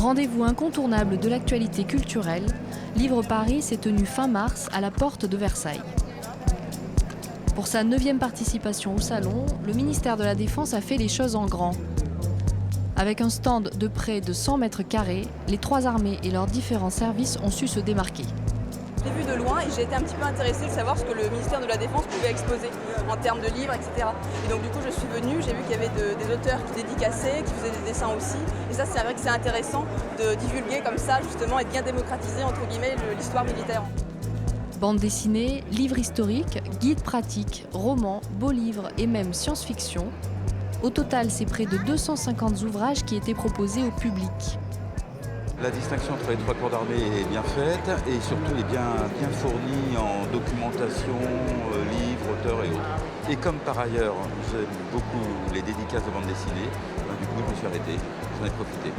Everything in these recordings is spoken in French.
Rendez-vous incontournable de l'actualité culturelle, Livre Paris s'est tenu fin mars à la porte de Versailles. Pour sa 9e participation au salon, le ministère de la Défense a fait les choses en grand. Avec un stand de près de 100 mètres carrés, les 3 armées et leurs différents services ont su se démarquer. Je l'ai vu de loin et j'ai été un petit peu intéressée de savoir ce que le ministère de la Défense pouvait exposer en termes de livres, etc. Et donc du coup je suis venue, j'ai vu qu'il y avait des auteurs qui dédicaçaient, qui faisaient des dessins aussi. Et ça c'est vrai que c'est intéressant de divulguer comme ça justement et de bien démocratiser entre guillemets l'histoire militaire. Bande dessinée, livres historiques, guides pratiques, romans, beaux livres et même science-fiction. Au total, c'est près de 250 ouvrages qui étaient proposés au public. La distinction entre les 3 corps d'armée est bien faite et surtout est bien fournie en documentation, livres, auteurs et autres. Et comme par ailleurs, j'aime beaucoup les dédicaces de bande dessinée, du coup je me suis arrêté, j'en ai profité.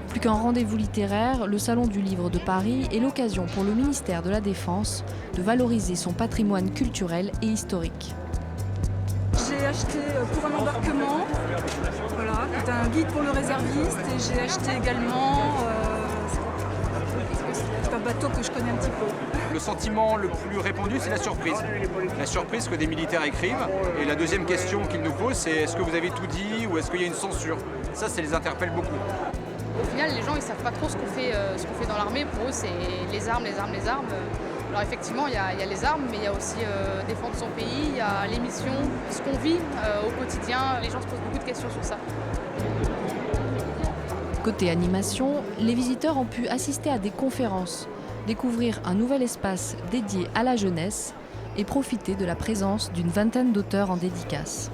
Plus qu'un rendez-vous littéraire, le Salon du Livre de Paris est l'occasion pour le ministère de la Défense de valoriser son patrimoine culturel et historique. J'ai acheté pour un embarquement, voilà, c'est un guide pour le réserviste et j'ai acheté également c'est un bateau que je connais un petit peu. Le sentiment le plus répandu, c'est la surprise. La surprise que des militaires écrivent. Et la deuxième question qu'ils nous posent, c'est est-ce que vous avez tout dit ou est-ce qu'il y a une censure? Ça les interpelle beaucoup. Au final, les gens ils savent pas trop ce qu'on fait dans l'armée. Pour eux, c'est les armes. Alors effectivement, il y a les armes, mais il y a aussi défendre son pays, il y a les missions, ce qu'on vit au quotidien. Les gens se posent beaucoup de questions sur ça. Côté animation, les visiteurs ont pu assister à des conférences, découvrir un nouvel espace dédié à la jeunesse et profiter de la présence d'une vingtaine d'auteurs en dédicace.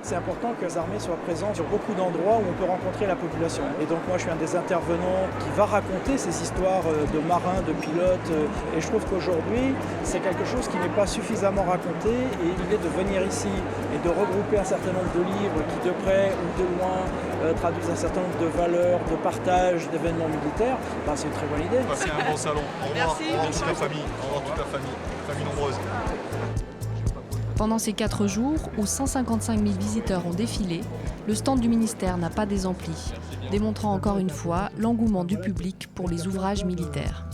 C'est important que les armées soient présentes sur beaucoup d'endroits où on peut rencontrer la population. Et donc moi je suis un des intervenants qui va raconter ces histoires de marins, de pilotes. Et je trouve qu'aujourd'hui c'est quelque chose qui n'est pas suffisamment raconté. Et l'idée de venir ici et de regrouper un certain nombre de livres qui de près ou de loin traduisent un certain nombre de valeurs, de partage, d'événements militaires, c'est une très bonne idée. C'est un bon salon. Au revoir. Merci. Au revoir toute la famille. Au revoir toute la famille nombreuse. Pendant ces 4 jours, où 155 000 visiteurs ont défilé, le stand du ministère n'a pas désempli, démontrant encore une fois l'engouement du public pour les ouvrages militaires.